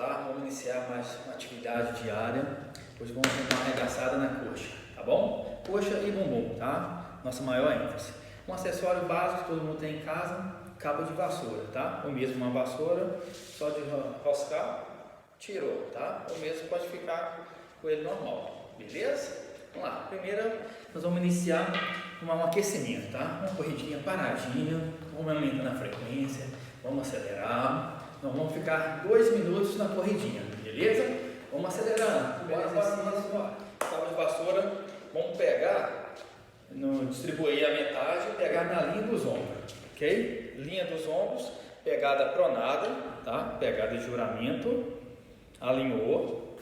lá, vamos iniciar mais uma atividade diária. Hoje vamos dar uma arregaçada na coxa, tá bom? Coxa e bumbum, tá? Nossa maior ênfase. Um acessório básico que todo mundo tem em casa, cabo de vassoura, tá? Ou mesmo uma vassoura, só de roscar, tirou, tá? Ou mesmo pode ficar com ele normal, beleza? Vamos lá, primeiro nós vamos iniciar um aquecimento, tá? Uma corridinha paradinha, vamos aumentando a frequência, vamos acelerar. Nós vamos ficar 2 minutos na corridinha, beleza? Vamos acelerando. Bora. Cabo de vassoura, vamos pegar, distribuir a metade e pegar na linha dos ombros, ok? Linha dos ombros, pegada pronada, tá? Pegada de juramento, alinhou.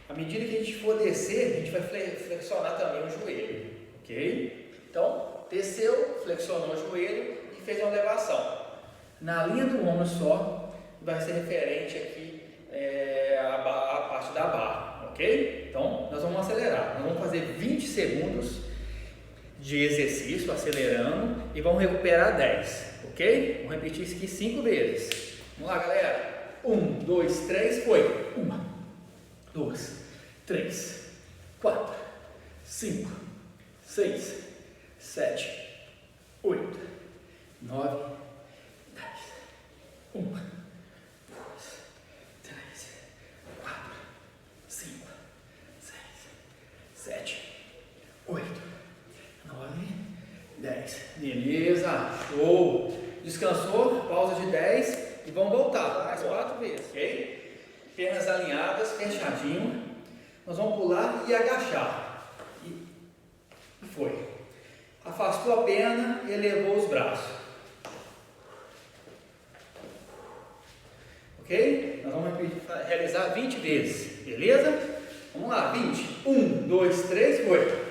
À medida que a gente for descer, a gente vai flexionar também o joelho, ok? Então, desceu, flexionou o joelho e fez uma elevação. Na linha do ombro só, vai ser referente aqui a parte da barra, ok? Então, nós vamos acelerar. Nós vamos fazer 20 segundos de exercício, acelerando, e vamos recuperar 10, ok? Vamos repetir isso aqui 5 vezes. Vamos lá, galera. 1, 2, 3, foi. 1, 2, 3, 4, 5, 6, 7, 8, 9, 1, 2, 3, 4, 5, 6, 7, 8, 9, 10. Beleza, show. Descansou, pausa de 10 e vamos voltar mais 4 vezes, ok? Pernas alinhadas, fechadinho. Nós vamos pular e agachar. E foi. Afastou a perna, elevou os braços. Ok? Nós vamos realizar 20 vezes, beleza? Vamos lá, 20. 1, 2, 3, foi.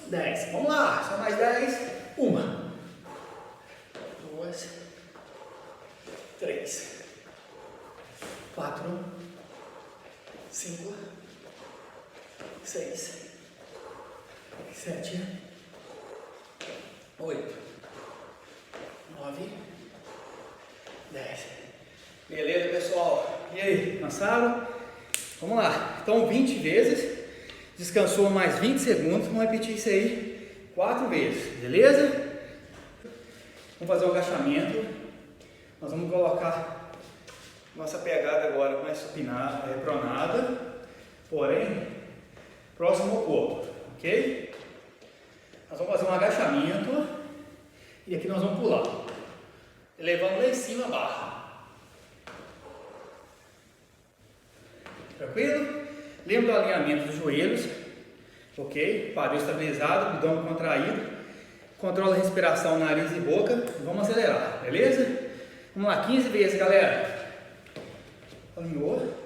10. Vamos lá, só mais 10. 1, 2, 3, 4, 5, 6, 7, 8, 9, 10. Beleza, pessoal? E aí, cansaram? Vamos lá. Então, 20 vezes. Descansou mais 20 segundos. Vamos repetir isso aí 4 vezes. Beleza? Vamos fazer o agachamento. Nós vamos colocar nossa pegada agora com essa pronada, porém próximo ao corpo, ok? Nós vamos fazer um agachamento e aqui nós vamos pular, elevando lá em cima a barra. Tranquilo? Lembra do alinhamento dos joelhos, ok? Quadril estabilizado, abdômen contraído. Controla a respiração, nariz e boca. Vamos acelerar, beleza? Vamos lá, 15 vezes, galera. Alinhou.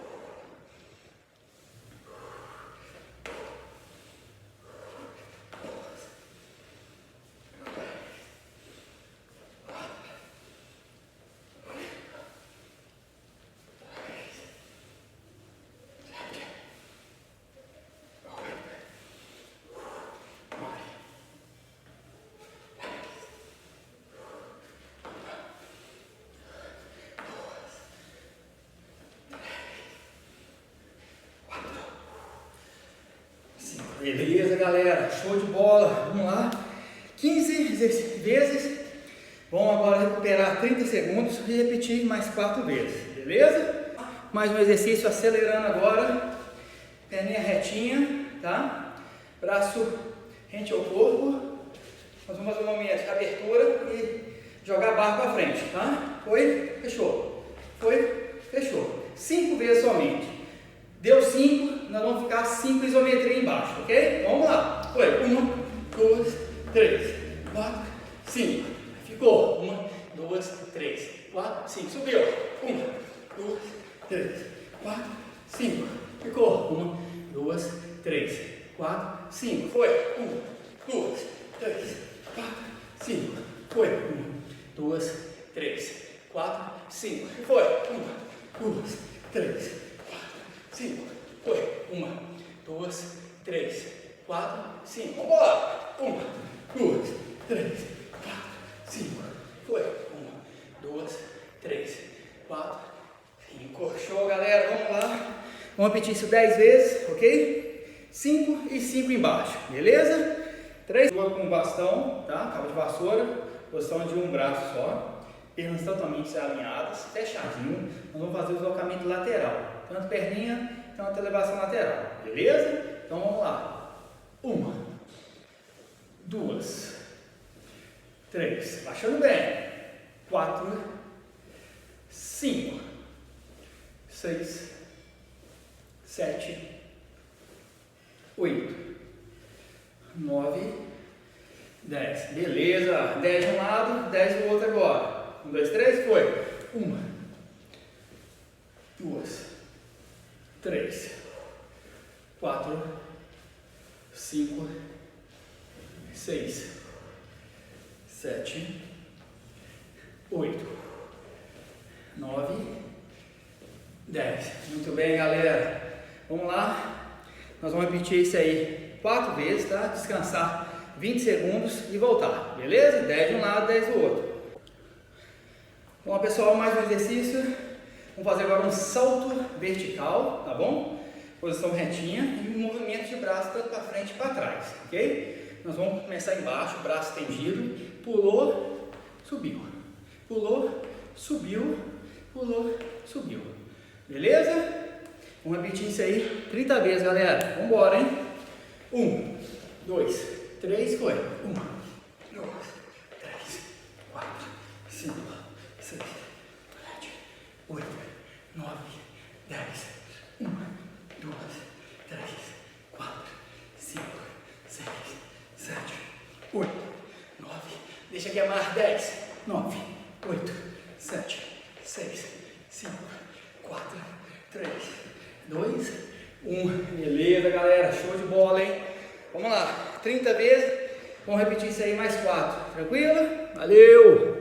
Beleza, galera, show de bola, vamos lá, 15 vezes, vamos agora recuperar 30 segundos e repetir mais 4 vezes, beleza? Mais um exercício acelerando agora, perninha retinha, tá? Braço rente ao corpo, nós vamos fazer um movimento de abertura e jogar a barra para frente, tá? Foi, fechou, foi, fechou, 5 vezes somente. Deu 5, nós vamos ficar 5 isometria embaixo, ok? Vamos lá. Foi. 1, 2, 3, 4, 5. Ficou. 1, 2, 3, 4, 5. Subiu. 1, 2, 3, 4, 5. Ficou. 1, 2, 3, 4, 5. Foi. 1, 2, 3, 4, 5. Foi. 1, 2, 3, 4, 5. Foi. 1, 2, 3, 4, 5. Foi. 1, 2, 3, 4, 5. Vambora. 1, 2, 3, 4, 5. Foi. 1, 2, 3, 4, 5. Show, galera. Vamos lá. Vamos repetir isso 10 vezes, ok? 5 e 5 embaixo, beleza? 3 com bastão, tá? Cabo de vassoura, posição de um braço só, pernas totalmente alinhadas, fechadinho. Nós vamos fazer o deslocamento lateral, tanto perninha, tanto elevação lateral, beleza? Então vamos lá. 1, 2, 3, baixando bem. 4, 5, 6, 7, 8, 9, 10. Beleza. 10 de um lado, 10 do outro agora. 1, 2, 3, foi. 1, 2, 3, 4, 5, 6, 7, 8, 9, 10. Muito bem, galera. Vamos lá. Nós vamos repetir isso aí 4 vezes, tá? Descansar 20 segundos e voltar. Beleza? 10 de um lado, 10 do outro. Bom, pessoal, mais um exercício. Vamos fazer agora um salto vertical, tá bom? Posição retinha e um movimento de braço tanto para frente e para trás, ok? Nós vamos começar embaixo, braço estendido. Pulou, subiu. Pulou, subiu. Pulou, subiu. Beleza? Vamos repetir isso aí 30 vezes, galera. Vamos embora, hein? 1, 2, 3, foi. 1, 2, 3, 4, 5, 6, 7, 8, 9, 10. 1, 2, 3, 4, 5, 6, 7, 8, 9. Deixa queimar. 10, 9, 8, 7, 6, 5, 4, 3, 2, 1. Beleza, galera. Show de bola, hein? Vamos lá. 30 vezes. Vamos repetir isso aí mais 4. Tranquilo? Valeu!